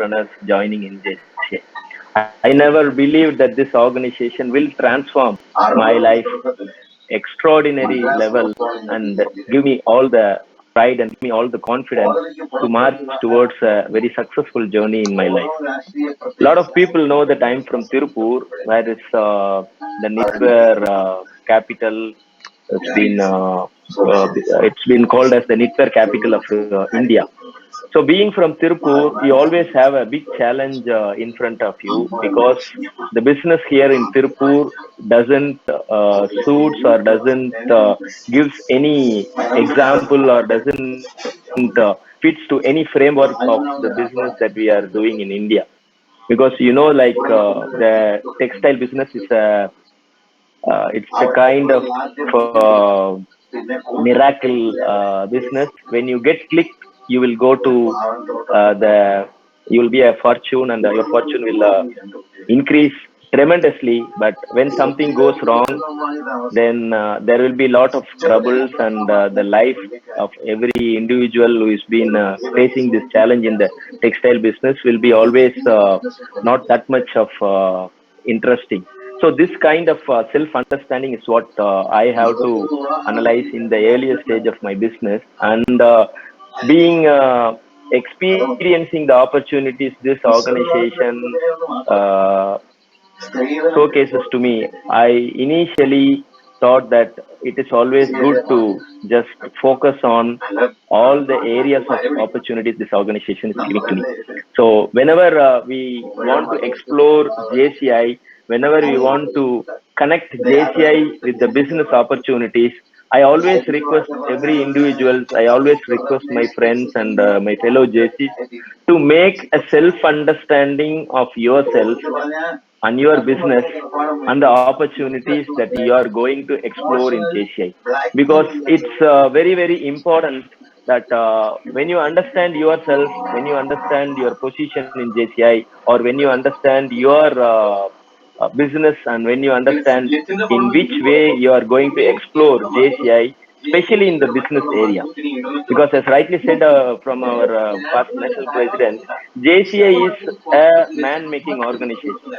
entrepreneurs joining in JCI. I never believed that this organization will transform my life extraordinary level and give me all the pride and give me all the confidence to march towards a very successful journey in my life. A lot of people know that I'm from Tirupur, where is the knitwear capital. It's been called as the knitwear capital of India. So being from Tirupur, you always have a big challenge in front of you because the business here in Tirupur doesn't suits or doesn't gives any example or doesn't fits to any framework of the business that we are doing in India. Because the textile business is a it's a kind of miracle business. When you get clicked, you will go to the you will be a fortune, and your fortune will increase tremendously. But when something goes wrong, then there will be a lot of troubles, and the life of every individual who has been facing this challenge in the textile business will be always not that much of interesting. So this kind of self-understanding is what I have to analyze in the earlier stage of my business, and being experiencing the opportunities this organization uh, showcases to me. I initially thought that it is always good to just focus on all the areas of opportunities this organization is giving to me. So whenever we want to explore JCI, whenever we want to connect JCI with the business opportunities, I always request every individuals, I always request my friends and my fellow JCs to make a self-understanding of yourself and your business and the opportunities that you are going to explore in JCI. Because it's very, very important that when you understand yourself, when you understand your position in JCI, or when you understand your business, and when you understand in which way you are going to explore JCI, especially in the business area. Because as rightly said from our past national president, JCI is a man-making organization,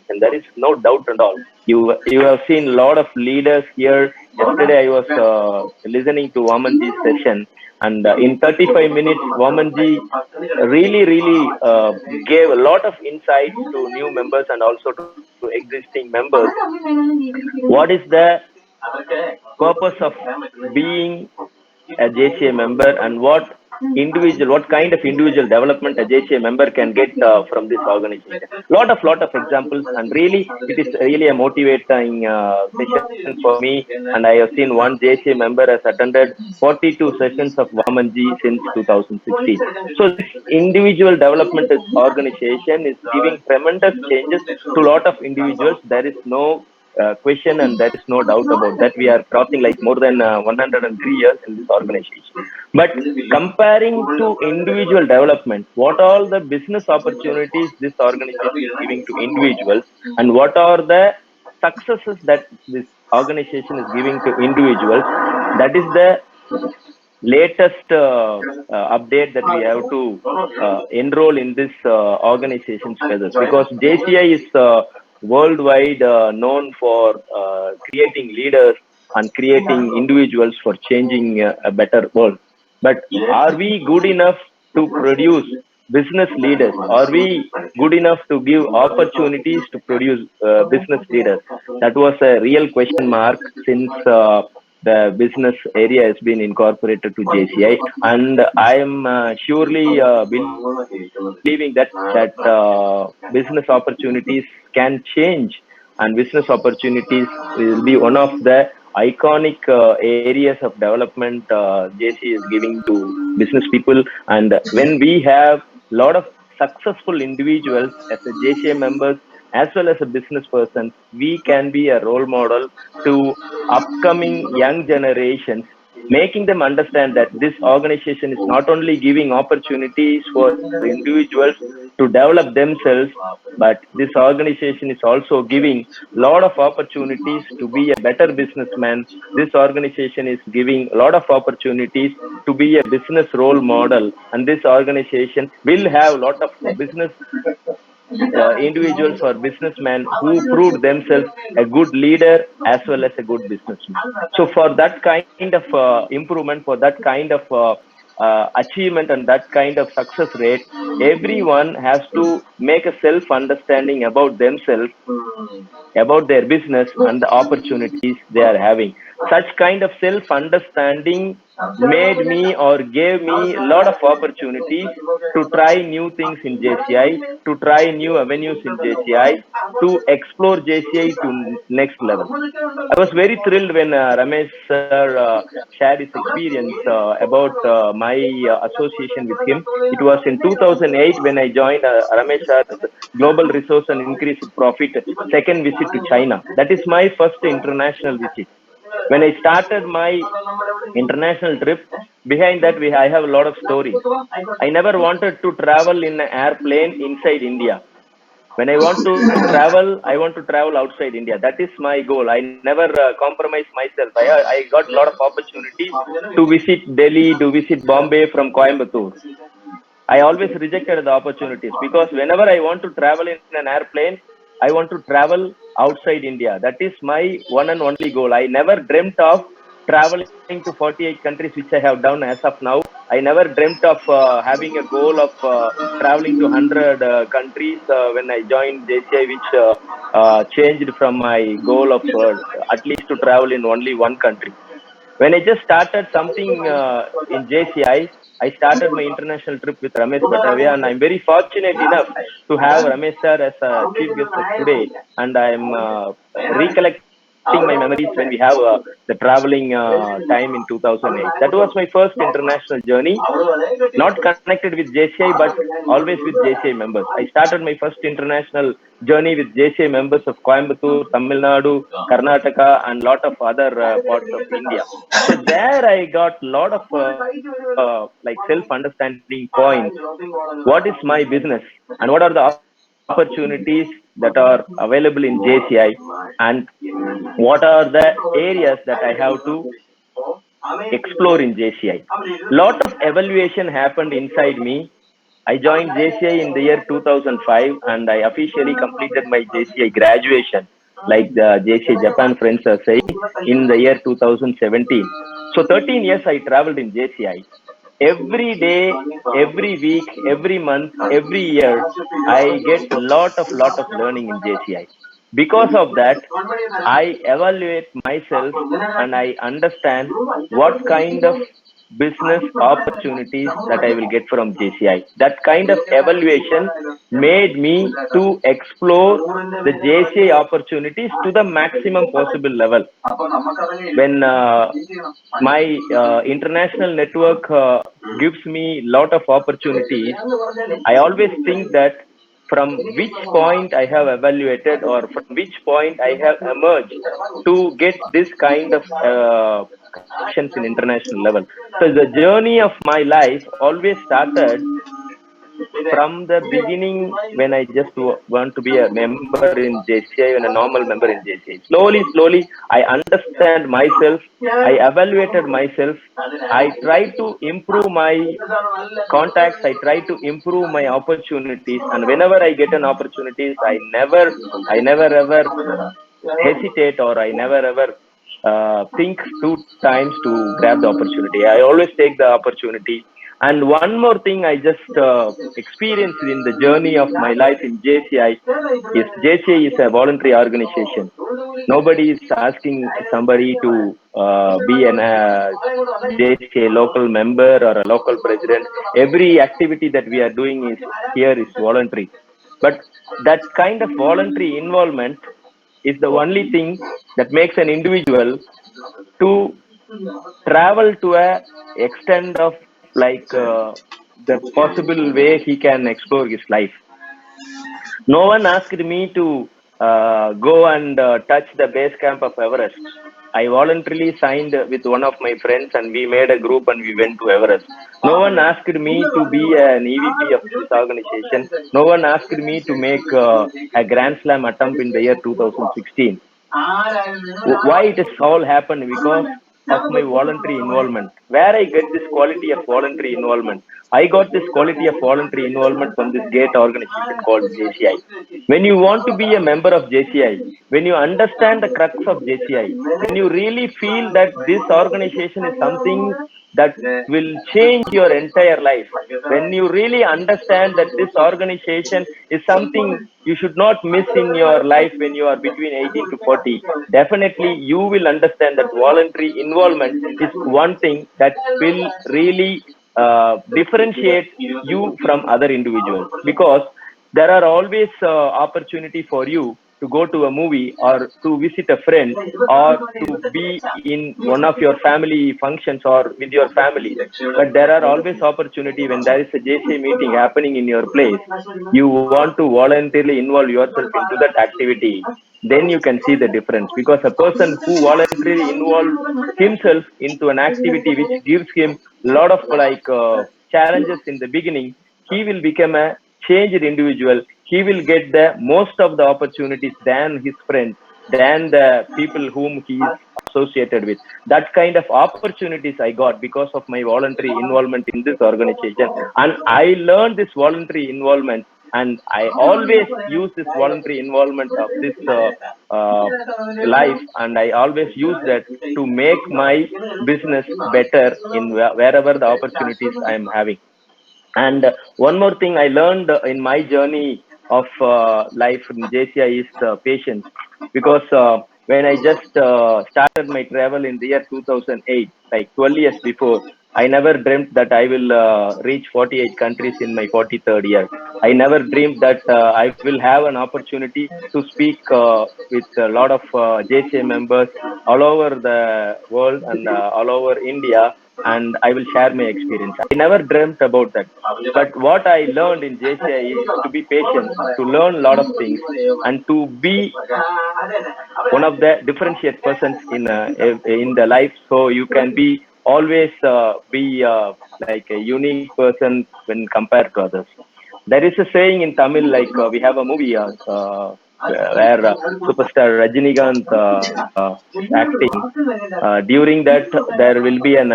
and there is no doubt at all. You have seen a lot of leaders here. Yesterday, I was listening to Vamanji's session, and in 35 minutes, Vamanji really gave a lot of insights to new members and also to existing members. What is the purpose of being a JCA member, and what kind of individual development a JCA member can get from this organization. Lot of examples, and really it is really a motivating session for me. And I have seen one JCA member has attended 42 sessions of Vamanji since 2016. So this individual development organization is giving tremendous changes to a lot of individuals. There is no question, and there is no doubt about that. We are crossing like more than 103 years in this organization. But comparing to individual development, what are the business opportunities this organization is giving to individuals, and what are the successes that this organization is giving to individuals? That is the latest update that we have to enroll in this organization's feathers, because JCI is worldwide known for creating leaders and creating individuals for changing a better world. But are we good enough to produce business leaders? Are we good enough to give opportunities to produce business leaders? That was a real question mark since the business area has been incorporated to JCI, and I am surely believing that business opportunities can change, and business opportunities will be one of the iconic areas of development JCI is giving to business people. And when we have a lot of successful individuals as a JCI members as well as a business person, we can be a role model to upcoming young generations making them understand that this organization is not only giving opportunities for individuals to develop themselves, but this organization is also giving a lot of opportunities to be a better businessman. This organization is giving a lot of opportunities to be a business role model, and this organization will have a lot of business individuals or businessmen who proved themselves a good leader as well as a good businessman. So for that kind of improvement, for that kind of achievement and that kind of success rate, everyone has to make a self understanding about themselves, about their business and the opportunities they are having. Such kind of self understanding made me or gave me a lot of opportunities to try new things in JCI, to try new avenues in JCI, to explore JCI to next level. I was very thrilled when Ramesh sir shared his experience about my association with him. It was in 2008 when I joined Ramesh sir's Global Resource and Increased Profit second visit to China. That is my first international visit. When I started my international trip, behind that I have a lot of stories. I never wanted to travel in an airplane inside India. When I want to travel, I want to travel outside India. That is my goal. I never compromise myself. I got a lot of opportunities to visit Delhi, to visit Bombay from Coimbatore. I always rejected the opportunities because whenever I want to travel in an airplane, I want to travel outside India. That is my one and only goal. I never dreamt of traveling to 48 countries, which I have done as of now. I never dreamt of having a goal of traveling to 100 countries when I joined JCI, which changed from my goal of at least to travel in only one country. When I just started something in JCI, I started my international trip with Ramesh Batavia, and I'm very fortunate enough to have Ramesh sir as a chief guest of today. And I'm recollecting my memories when we have the traveling time in 2008. That was my first international journey, not connected with JCI, but always with JCI members. I started my first international journey with JCI members of Coimbatore, Tamil Nadu, Karnataka, and lot of other parts of India. So there I got a lot of like self-understanding points. What is my business and what are the opportunities that are available in JCI, and what are the areas that I have to explore in JCI. Lot of evaluation happened inside me. I joined JCI in the year 2005 and I officially completed my JCI graduation, like the JCI Japan friends are saying, in the year 2017. So 13 years I traveled in JCI. Every day, every week, every month, every year, I get lot of learning in JCI. Because of that, I evaluate myself and I understand what kind of business opportunities that I will get from JCI. That kind of evaluation made me to explore the JCI opportunities to the maximum possible level. When my international network gives me lot of opportunities, I always think that from which point I have evaluated or from which point I have emerged to get this kind of connections in international level. So the journey of my life always started from the beginning when I just want to be a member in JCI and a normal member in JCI. Slowly, I understand myself. I evaluated myself. I try to improve my contacts. I try to improve my opportunities. And whenever I get an opportunities, I never ever hesitate or I never ever think two times to grab the opportunity. I always take the opportunity. And one more thing I just experienced in the journey of my life in JCI is JCI is a voluntary organization. Nobody is asking somebody to be an JCI local member or a local president. Every activity that we are doing is voluntary. But that kind of voluntary involvement is the only thing that makes an individual to travel to a extent of like the possible way he can explore his life. No one asked me to go and touch the base camp of Everest. I voluntarily signed with one of my friends and we made a group and we went to Everest. No one asked me to be an EVP of this organization. No one asked me to make a Grand Slam attempt in the year 2016. Why it has all happened? Because of my voluntary involvement. Where I get this quality of voluntary involvement? I got this quality of voluntary involvement from this great organization called JCI. When you want to be a member of JCI, when you understand the crux of JCI, when you really feel that this organization is something that will change your entire life, when you really understand that this organization is something you should not miss in your life when you are between 18 to 40, definitely you will understand that voluntary involvement is one thing that will really differentiate you from other individuals, because there are always opportunity for you to go to a movie or to visit a friend or to be in one of your family functions or with your family. But there are always opportunity when there is a JCA meeting happening in your place. You want to voluntarily involve yourself into that activity. Then you can see the difference, because a person who voluntarily involves himself into an activity which gives him a lot of challenges in the beginning, he will become a changed individual. He will get the most of the opportunities than his friends, than the people whom he is associated with. That kind of opportunities I got because of my voluntary involvement in this organization. And I learned this voluntary involvement, and I always use this voluntary involvement of this life, and I always use that to make my business better in wherever the opportunities I am having. And one more thing I learned in my journey of life in JCI is patience. Because when I just started my travel in the year 2008, like 12 years before, I never dreamt that I will reach 48 countries in my 43rd year. I never dreamed that I will have an opportunity to speak with a lot of JCI members all over the world and all over India, and I will share my experience. I never dreamt about that. But what I learned in JCI is to be patient, to learn a lot of things, and to be one of the differentiate persons in the life. So you can be always be like a unique person when compared to others. There is a saying in Tamil, like we have a movie where superstar Rajinikanth is acting. During that, there will be an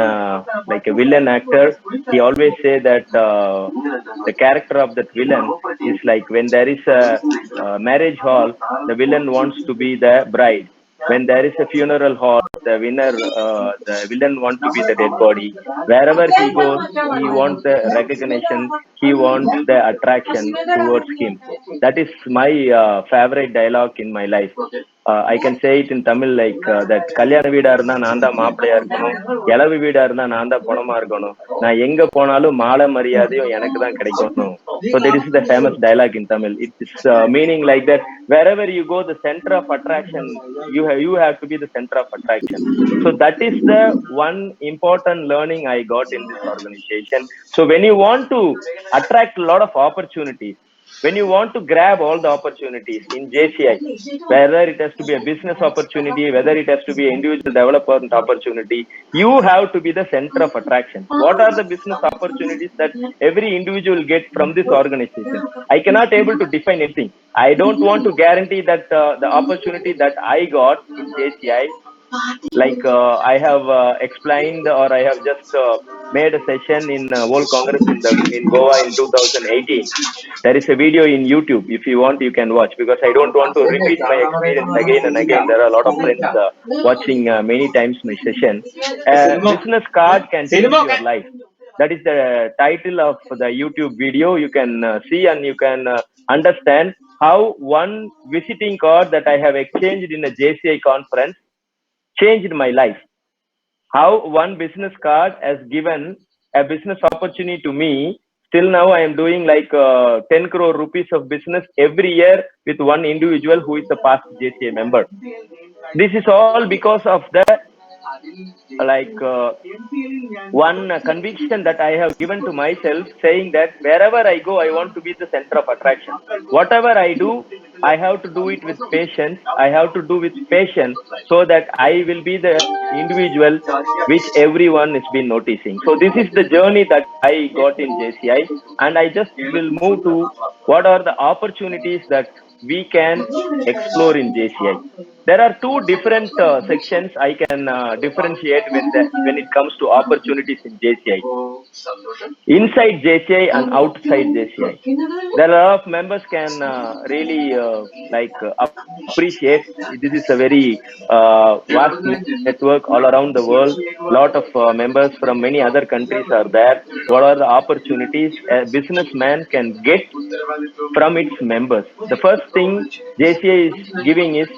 like a villain actor. He always say that the character of that villain is like when there is a marriage hall, the villain wants to be the bride. When there is a funeral hall, the villain wants to be the dead body. Wherever he goes, he wants the recognition. He wants the attraction towards him. That is my favorite dialogue in my life. I can say it in Tamil like that கல்யாண வீடா இருந்தா நான் தான் மாப்பிள்ளையா இருக்கணும், இளவு வீடா இருந்தா நான் தான் பணமா இருக்கணும், நான் எங்க போனாலும் மாலை மரியாதையும் எனக்கு தான் கிடைக்கணும். So that is the famous dialogue in Tamil. It's meaning like that wherever you go, the center of attraction, you have to be the center of attraction. So that is the one important learning I got in this organization. So when you want to attract a lot of opportunities, when you want to grab all the opportunities in JCI, whether it has to be a business opportunity, whether it has to be an individual development opportunity, you have to be the center of attraction. What are the business opportunities that every individual gets from this organization? I cannot able to define anything. I don't want to guarantee that the opportunity that I got in JCI, like I have explained, or I have just made a session in World Congress in Goa in 2018. There is a video in YouTube. If you want, you can watch, because I don't want to repeat my experience again and again. There are a lot of friends watching many times my session. Business card can change your life. That is the title of the YouTube video. You can see and you can understand how one visiting card that I have exchanged in a JCI conference changed my life. How one business card has given a business opportunity to me. Till now, I am doing like 10 crore rupees of business every year with one individual who is a past JCA member. This is all because of the one conviction that I have given to myself, saying that wherever I go, I want to be the center of attraction. Whatever I do, I have to do it with patience. I have to do with patience so that I will be the individual which everyone has been noticing. So this is the journey that I got in JCI, and I just will move to what are the opportunities that we can explore in JCI. There are two different sections I can differentiate when it comes to opportunities in JCI. Inside JCI and outside JCI. There are a lot of members can really appreciate. This is a very vast network all around the world. Lot of members from many other countries are there. What are the opportunities a businessman can get from its members? The first thing JCI is giving is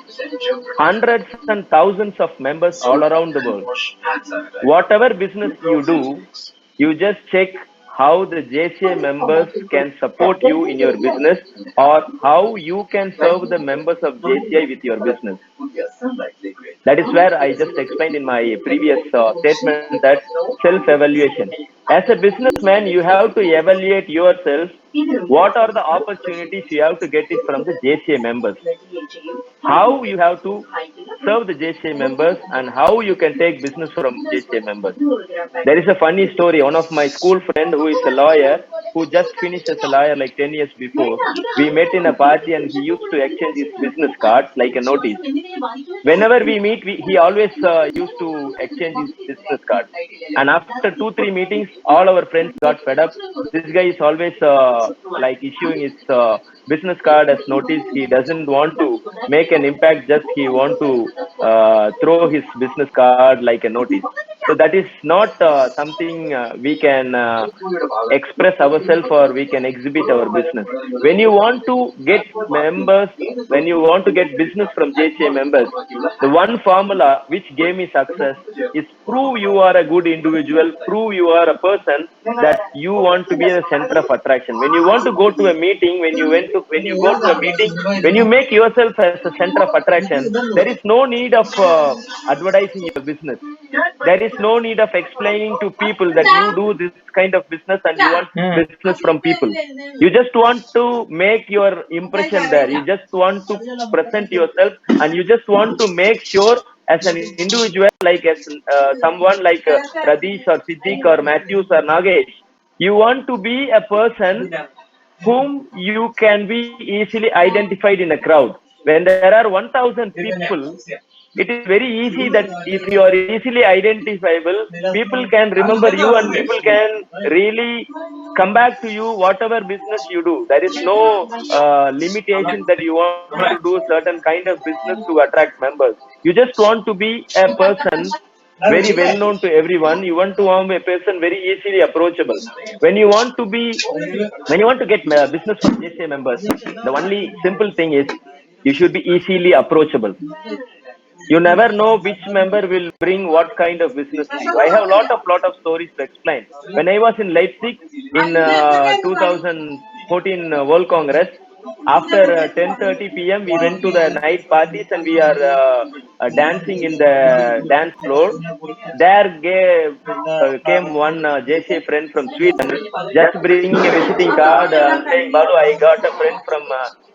hundreds and thousands of members all around the world. Whatever business you do, you just check how the JCI members can support you in your business, or how you can serve the members of JCI with your business. That is where I just explained in my previous statement that self-evaluation. As a businessman, you have to evaluate yourself. What are the opportunities you have to get it from the JCI members? How you have to serve the JCI members, and how you can take business from JCI members. There is a funny story. One of my school friend who is a lawyer, who just finished as a lawyer like 10 years before, we met in a party and he used to exchange his business cards like a notice. Whenever we meet, he always used to exchange his business cards. And after 2-3 meetings, all our friends got fed up. This guy is always issuing his business card as notice. He doesn't want to make an impact, just he want to throw his business card like a notice. So that is not something we can express ourselves, or we can exhibit our business. When you want to get members, when you want to get business from JCI members, the one formula which gave me success is prove you are a good individual, prove you are a person that you want to be the center of attraction. When you want to go to a meeting, when you go to a meeting, when you make yourself as a center of attraction, there is no need of advertising your business. There is no need of explaining to people that you do this kind of business and you want business from people. You just want to make your impression there. You just want to present yourself, and you just want to make sure as an individual, like as someone like Radish or Siddiq or Matthews or Nagesh, you want to be a person whom you can be easily identified in a crowd. When there are 1,000 people, it is very easy that if you are easily identifiable, people can remember you, and people can really come back to you whatever business you do. There is no limitation that you want to do certain kind of business to attract members. You just want to be a person very well known to everyone. You want to be a person very easily approachable. When you want to be, when you want to get business from JCI members, the only simple thing is you should be easily approachable. You never know which member will bring what kind of business to you. I have a lot of stories to explain. When I was in Leipzig in 2014 World Congress, after 10:30 p.m. we went to the night parties, and we are dancing in the dance floor. There came one JCA friend from Sweden, just bringing a visiting card and saying, Balu, I got a friend from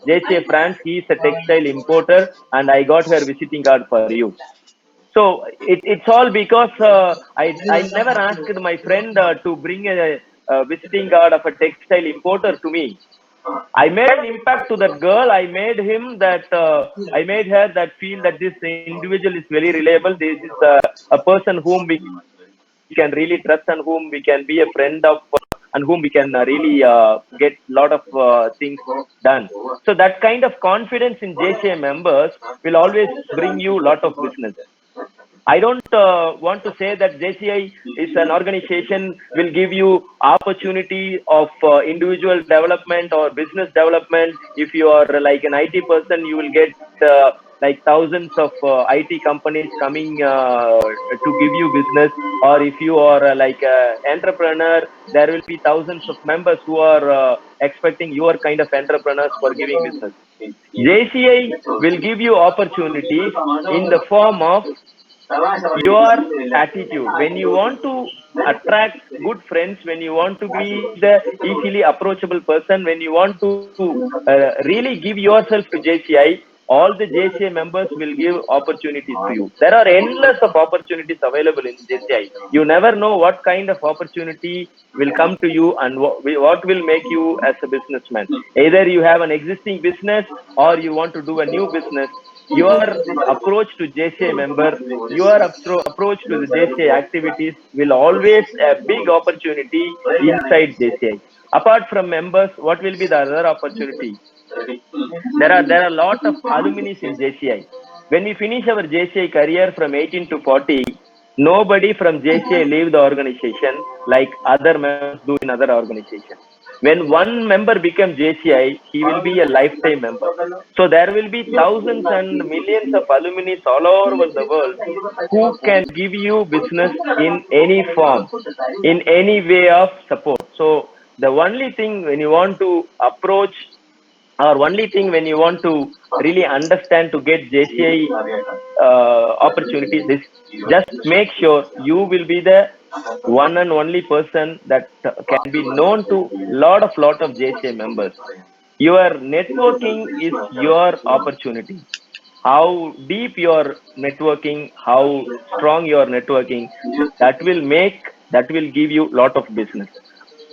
JCA France. He is a textile importer, and I got her visiting card for you. So it's all because I never asked my friend to bring a visiting card of a textile importer to me. I made an impact to that girl. I made I made her that feel that this individual is very reliable. This is a person whom we can really trust, and whom we can be a friend of, and whom we can really get a lot of things done. So that kind of confidence in JCA members will always bring you a lot of business. I don't want to say that JCI is an organization will give you opportunity of individual development or business development. If you are like an IT person, you will get like thousands of IT companies coming to give you business. Or if you are like an entrepreneur, there will be thousands of members who are expecting your kind of entrepreneurs for giving business. JCI will give you opportunities in the form of your attitude. When you want to attract good friends, when you want to be the easily approachable person, when you want to really give yourself to JCI, all the JCI members will give opportunities to you. There are endless of opportunities available in JCI. You never know what kind of opportunity will come to you and what will make you as a businessman. Either you have an existing business or you want to do a new business. Your approach to JCI member, your approach to the JCI activities will always a big opportunity inside JCI. Apart from members, what will be the other opportunity? There are a lot of alumni in JCI. When we finish our JCI career from 18 to 40, nobody from JCI leave the organization like other members do in other organizations. When one member becomes JCI, he will be a lifetime member. So there will be thousands and millions of alumni all over the world who can give you business in any form, in any way of support. So the only thing when you want to approach, or only thing when you want to really understand to get JCI opportunities, is just make sure you will be the one and only person that can be known to lot of JCI members. Your networking is your opportunity. How deep your networking, how strong your networking, that will give you lot of business.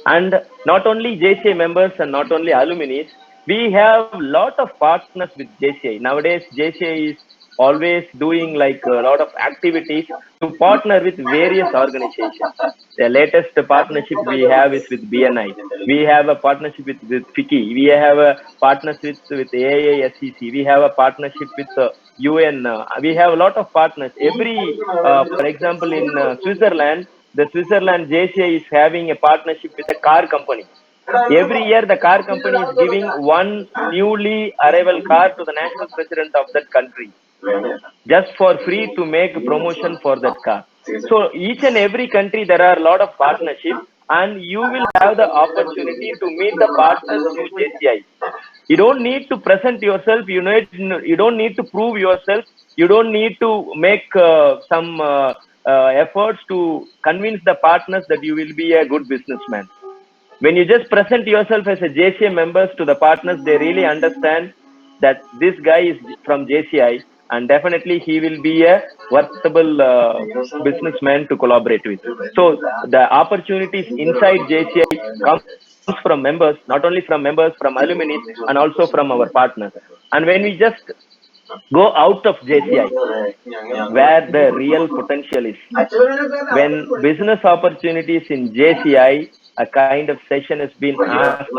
And not only JCI members and not only alumni, we have lot of partners with JCI. Nowadays, JCI is always doing like a lot of activities to partner with various organizations. The latest partnership we have is with BNI. We have a partnership with FICCI. We have a partnership with AISCC. We have a partnership with UN. We have a lot of partners. For example, in Switzerland, the Switzerland JCI is having a partnership with a car company. Every year, the car company is giving one newly arrival car to the national president of that country, just for free to make promotion for that car. So each and every country, there are a lot of partnerships, and you will have the opportunity to meet the partners through JCI. You don't need to present yourself. You don't need to prove yourself. You don't need to make some efforts to convince the partners that you will be a good businessman. When you just present yourself as a JCI members to the partners, they really understand that this guy is from JCI, and definitely he will be a worthable businessman to collaborate with. So the opportunities inside JCI comes from members, not only from members, from alumni, and also from our partners. And when we just go out of JCI, where the real potential is, when business opportunities in JCI, a kind of session has been asked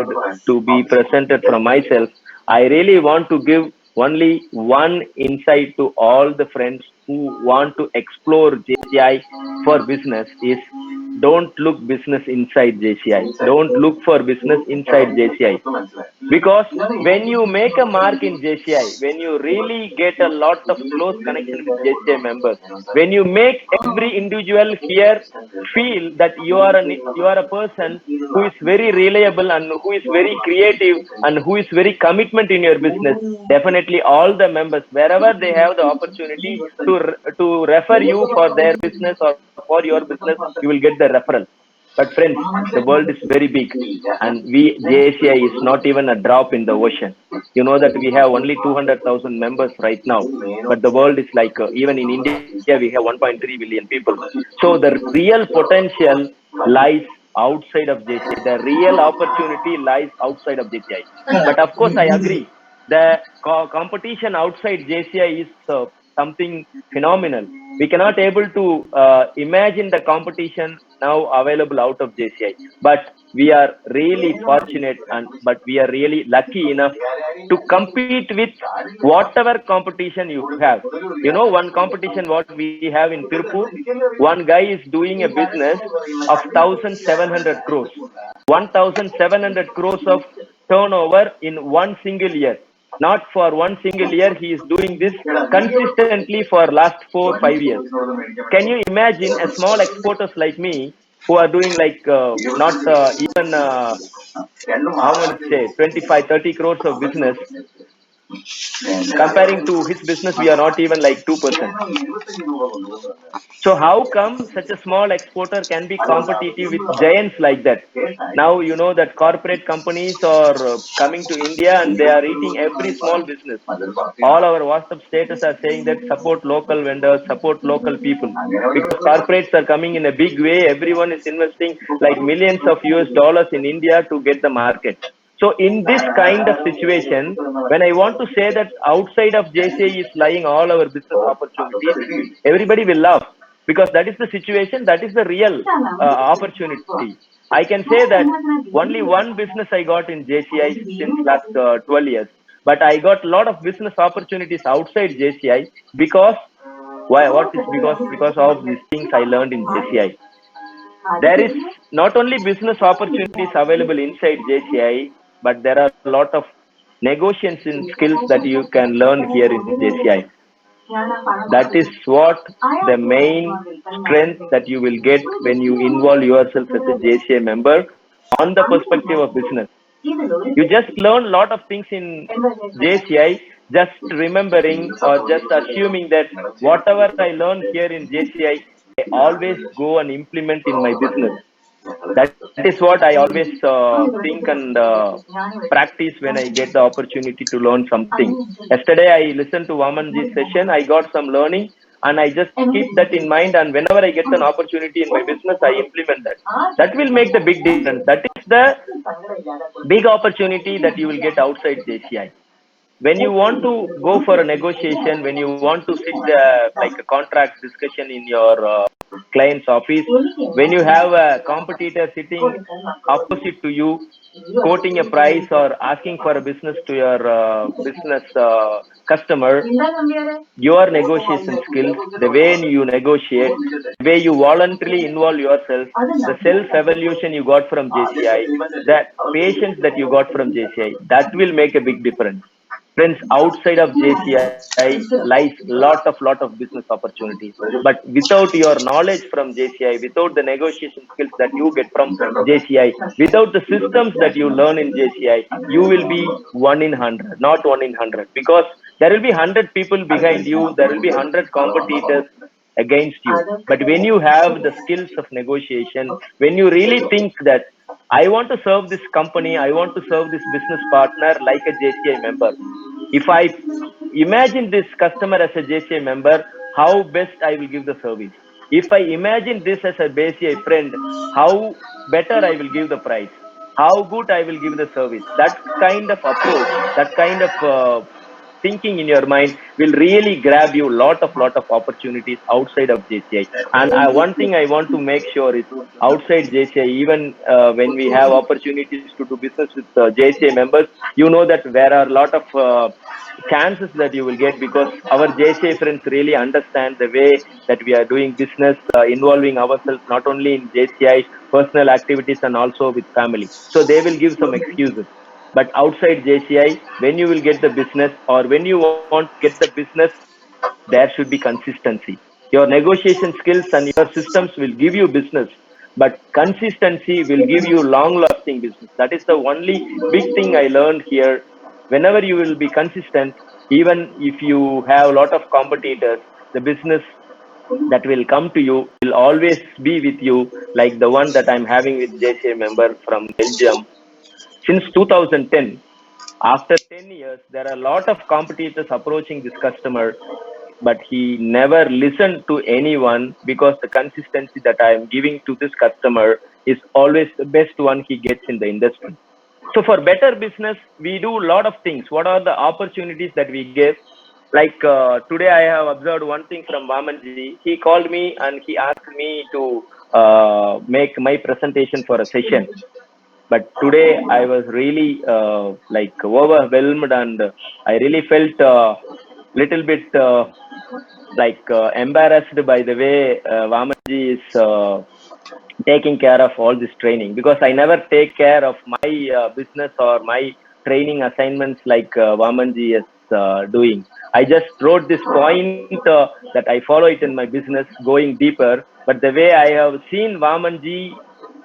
to be presented from myself, I really want to give only one insight to all the friends who want to explore JCI for business is, don't look business inside JCI. Don't look for business inside JCI. Because when you make a mark in JCI, when you really get a lot of close connection with JCI members, when you make every individual here feel that you are a person who is very reliable and who is very creative and who is very commitment in your business, definitely all the members, wherever they have the opportunity to refer you for their business or for your business, you will get the referral. But friends, the world is very big, and JCI is not even a drop in the ocean. You know that we have only 200,000 members right now, but the world is like, even in India, we have 1.3 billion people. So the real potential lies outside of JCI. The real opportunity lies outside of JCI. But of course, I agree. The competition outside JCI is something phenomenal. We cannot able to imagine the competition now available out of JCI, but we are really fortunate, but we are really lucky enough to compete with whatever competition you have. You know, one competition what we have in Tirupur, one guy is doing a business of 1,700 crores, 1,700 crores of turnover in one single year. Not for one single year, he is doing this consistently for last 4 5 years. Can you imagine a small exporters like me who are doing like not even how much say 25 30 crores of business? Comparing to his business, we are not even like 2%. So how come such a small exporter can be competitive with giants like that? Now you know that corporate companies are coming to India and they are eating every small business. All our WhatsApp status are saying that support local vendors, support local people. Because corporates are coming in a big way. Everyone is investing like millions of US dollars in India to get the market. So in this kind of situation, when I want to say that outside of JCI is lying all our business opportunities, everybody will laugh because that is the situation, that is the real opportunity. I can say that only one business I got in JCI since last 12 years, but I got a lot of business opportunities outside JCI because why? What is because of these things I learned in JCI. There is not only business opportunities available inside JCI, but there are a lot of negotiation skills that you can learn here in JCI. That is what the main strength that you will get when you involve yourself as a JCI member on the perspective of business. You just learn a lot of things in JCI, just remembering or just assuming that whatever I learn here in JCI, I always go and implement in my business. That is what I always think and practice when I get the opportunity to learn something. Yesterday, I listened to Vamanji's session. I got some learning and I just keep that in mind. And whenever I get an opportunity in my business, I implement that. That will make the big difference. That is the big opportunity that you will get outside JCI. When you want to go for a negotiation, when you want to sit like a contract discussion in your client's office, when you have a competitor sitting opposite to you, quoting a price or asking for a business to your business customer, your negotiation skills, the way you negotiate, the way you voluntarily involve yourself, the self-evaluation you got from JCI, the patience that you got from JCI, that will make a big difference. Friends, outside of JCI lies lot of business opportunities. But without your knowledge from JCI, without the negotiation skills that you get from JCI, without the systems that you learn in JCI, you will be 1 in 100, not 1 in 100. Because there will be 100 people behind you, there will be 100 competitors against you. But when you have the skills of negotiation, when you really think that I want to serve this company, I want to serve this business partner like a JCI member. If I imagine this customer as a JCI member, how best I will give the service. If I imagine this as a JCI friend, how better I will give the price, how good I will give the service. That kind of approach, that kind of thinking in your mind will really grab you lot of opportunities outside of JCI. And one thing I want to make sure is outside JCI, even when we have opportunities to do business with JCI members, you know that there are a lot of chances that you will get because our JCI friends really understand the way that we are doing business, involving ourselves not only in JCI, personal activities and also with family. So they will give some excuses. But outside JCI, when you will get the business or when you want to get the business, there should be consistency. Your negotiation skills and your systems will give you business, but consistency will give you long lasting business. That is the only big thing I learned here. Whenever you will be consistent, even if you have a lot of competitors, the business that will come to you will always be with you, like the one that I'm having with JCA member from Belgium. Since 2010, after 10 years, there are a lot of competitors approaching this customer, but he never listened to anyone because the consistency that I am giving to this customer is always the best one he gets in the industry. So for better business, we do a lot of things. What are the opportunities that we give? Like today, I have observed one thing from Vamanji. He called me and he asked me to make my presentation for a session. But today I was really like overwhelmed and I really felt little bit like embarrassed by the way Vamanji is taking care of all this training, because I never take care of my business or my training assignments like Vamanji is doing. I just wrote this point that I follow it in my business, going deeper. But the way I have seen Vamanji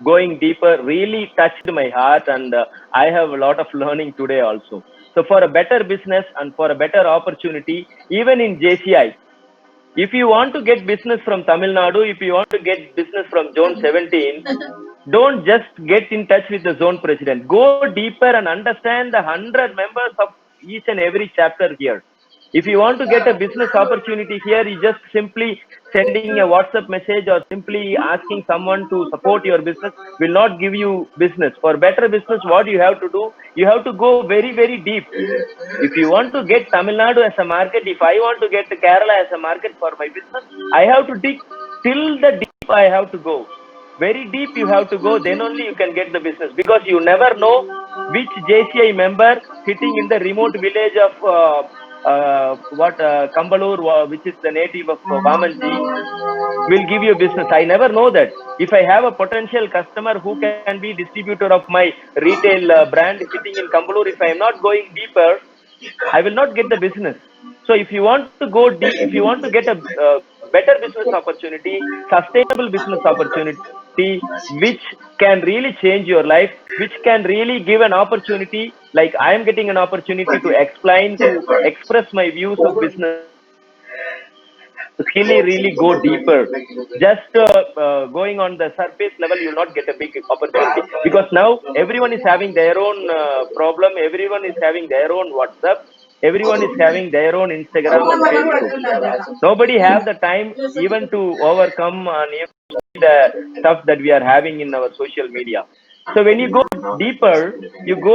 going deeper really touched my heart, and I have a lot of learning today also. So for a better business and for a better opportunity, even in JCI, if you want to get business from Tamil Nadu, if you want to get business from Zone 17, don't just get in touch with the zone president. Go deeper and understand the 100 members of each and every chapter here. If you want to get a business opportunity here, you just simply sending a WhatsApp message or simply asking someone to support your business will not give you business. For better business, what you have to do, you have to go very, very deep. If you want to get Tamil Nadu as a market, if I want to get Kerala as a market for my business, I have to dig till the deep. I have to go very deep. You have to go, then only you can get the business, because you never know which JCI member sitting in the remote village of Kambalur, which is the native of Vamanji, will give you business. I never know that. If I have a potential customer who can be distributor of my retail brand sitting in Kambalur, if I am not going deeper, I will not get the business. So if you want to go deep, if you want to get a better business opportunity, sustainable business opportunity, which can really change your life, which can really give an opportunity, like I am getting an opportunity to explain, to express my views of business, really go deeper. Just going on the surface level, you will not get a big opportunity, because now everyone is having their own problem. Everyone is having their own WhatsApp. Everyone is having their own Instagram and Facebook. Nobody have the time even to overcome and even the stuff that we are having in our social media. So when you go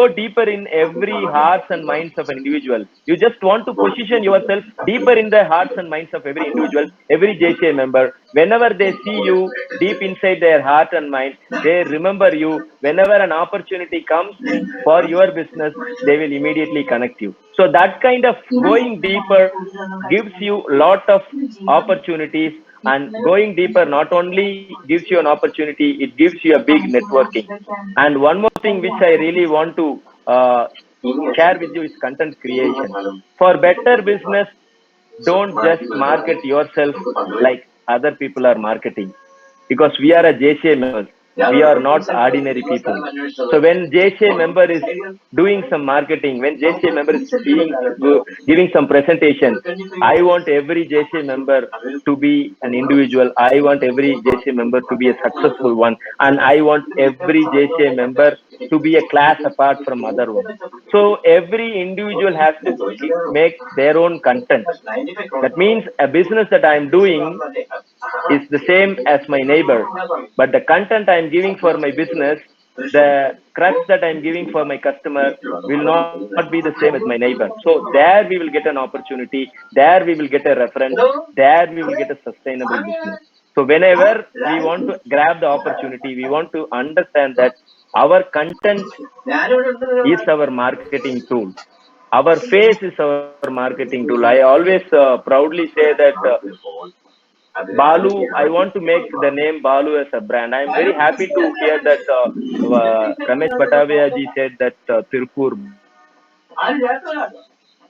deeper in every hearts and minds of an individual. You just want to position yourself deeper in the hearts and minds of every individual, every JCA member. Whenever they see you deep inside their heart and mind, they remember you. Whenever an opportunity comes for your business, they will immediately connect you. So that kind of going deeper gives you a lot of opportunities, and going deeper not only gives you an opportunity, it gives you a big networking. And one more thing which I really want to share with you is content creation. For better business, don't just market yourself like other people are marketing, because we are a JCA members. We are not ordinary people. So when JCA member is doing some marketing, when JCA member is giving some presentation, I want every JCA member to be an individual. I want every JCA member to be a successful one, and I want every JCA member to be a class apart from other one. So every individual has to make their own content. That means a business that I am doing is the same as my neighbor, but the content I am giving for my business, the crux that I am giving for my customer will not be the same as my neighbor. So there we will get an opportunity, there we will get a reference, there we will get a sustainable business. So whenever we want to grab the opportunity, we want to understand that our content is our marketing tool. Our face is our marketing tool. I always proudly say that Balu, I want to make the name Balu as a brand. I am very happy to hear that Ramesh Patavia ji said that Tirupur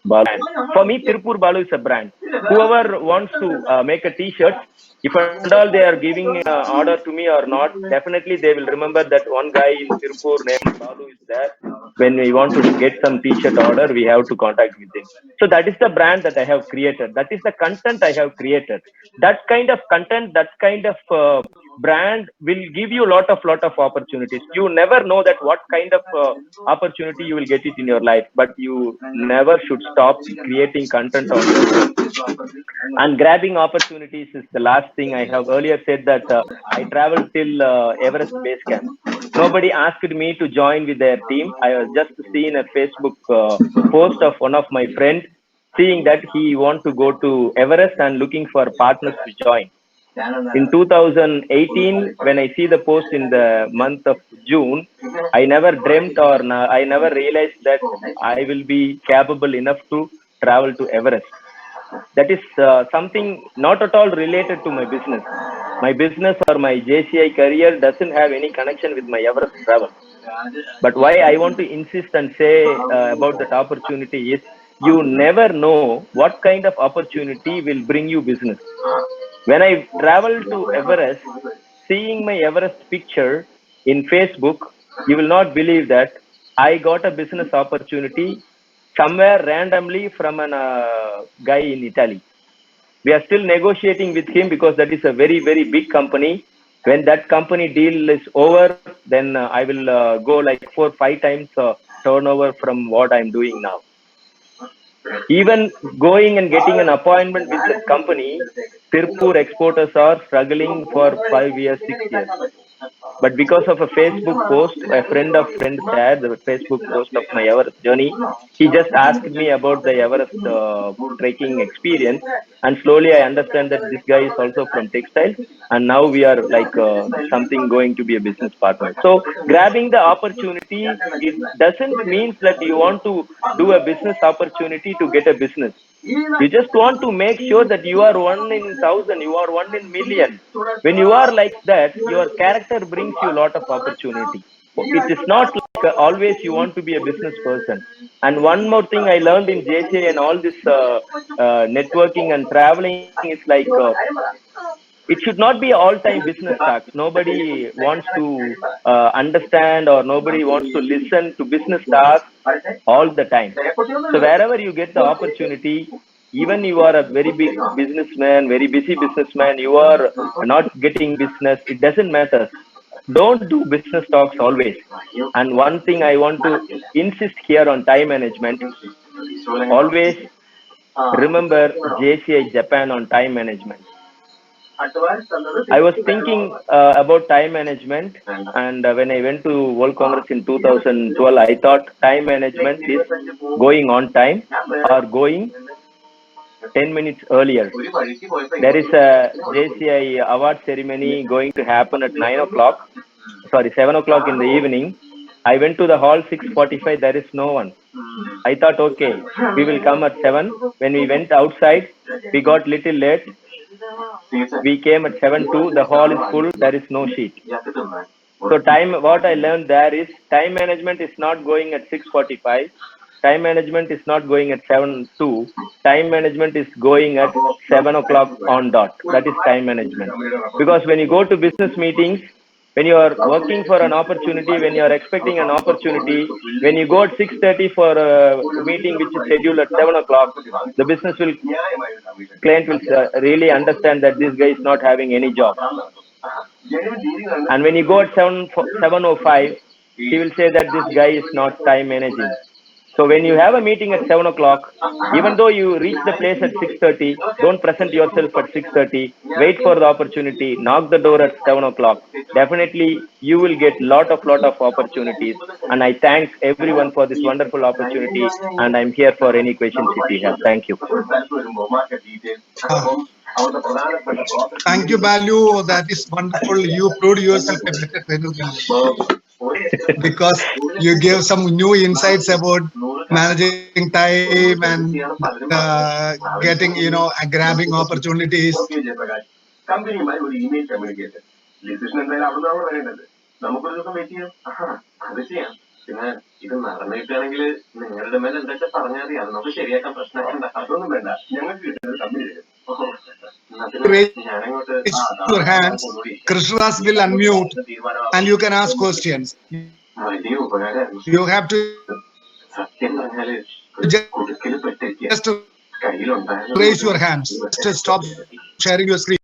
Balu. For me, Tirupur Balu is a brand. Whoever wants to make a T-shirt, if and all they are giving order to me or not, definitely they will remember that one guy in Tirupur named Balu is there. When we want to get some T-shirt order, we have to contact with him. So that is the brand that I have created. That is the content I have created. That kind of content, that kind of brand will give you a lot of opportunities. You never know that what kind of opportunity you will get it in your life, but you never should stop creating content on your own. And grabbing opportunities is the last thing. I have earlier said that I traveled till Everest Base Camp. Nobody asked me to join with their team. I was just seeing a Facebook post of one of my friends, seeing that he want to go to Everest and looking for partners to join. In 2018, when I see the post in the month of June, I never dreamt or I never realized that I will be capable enough to travel to Everest. That is something not at all related to my business. My business or my JCI career doesn't have any connection with my Everest travel. But why I want to insist and say about that opportunity is, you never know what kind of opportunity will bring you business. When I traveled to Everest, seeing my Everest picture in Facebook, you will not believe that I got a business opportunity somewhere randomly from an guy in Italy. We are still negotiating with him because that is a very, very big company. When that company deal is over, then I will go like 4-5 times turnover from what I'm doing now. Even going and getting an appointment with that company, Tirupur exporters are struggling for 5 years, 6 years. But because of a Facebook post, a friend of friend shared the Facebook post of my Everest journey. He just asked me about the Everest trekking experience, and slowly I understand that this guy is also from textiles, and now we are like something going to be a business partner. So grabbing the opportunity, it doesn't mean that you want to do a business opportunity to get a business. You just want to make sure that you are one in thousand, you are one in million. When you are like that, your character brings you a lot of opportunity. It is not like always you want to be a business person. And one more thing I learned in JJ and all this networking and traveling is like it should not be all time business talks. Nobody wants to understand or nobody wants to listen to business talks all the time. So wherever you get the opportunity, even you are a very big businessman, very busy businessman, you are not getting business, it doesn't matter. Don't do business talks always. And one thing I want to insist here on time management, always remember JCI Japan on time management. I was thinking about time management, and when I went to World Congress in 2012, I thought time management is going on time or going 10 minutes earlier. There is a JCI award ceremony going to happen at 7 o'clock in the evening. I went to the hall 6:45. There is no one. I thought, okay, we will come at 7. When we went outside, we got little late. We came at 7:02. The hall is full. There is no seat. So what I learned there is time management is not going at 6:45. Time management is not going at 7:02. Time management is going at 7 o'clock on dot. That is time management. Because when you go to business meetings, when you are working for an opportunity, when you are expecting an opportunity, when you go at 6:30 for a meeting which is scheduled at 7 o'clock, the client will really understand that this guy is not having any job. And when you go at 7:05, he will say that this guy is not time managing. So when you have a meeting at 7 o'clock, even though you reach the place at 6:30, don't present yourself at 6:30. Wait for the opportunity. Knock the door at 7 o'clock. Definitely, you will get lot of opportunities. And I thank everyone for this wonderful opportunity. And I'm here for any questions if you have. Thank you. Thank you, Balu. That is wonderful. You proved yourself a better trainer than me because you gave some new insights about managing time and getting, grabbing opportunities. ഇത് നടന്നിട്ടാണെങ്കിൽ നിങ്ങളുടെ മേലെ എന്തൊക്കെ പറഞ്ഞാൽ മതി, അത് നമുക്ക് ശരിയാക്കാൻ പ്രശ്നമല്ല, അതൊന്നും വേണ്ട, ഞങ്ങൾക്ക് കിട്ടുന്നത് കമ്പനി തരും. Raise your hands. Krishnas will unmute and you can ask questions. You have to just raise your hands. Just stop sharing your screen.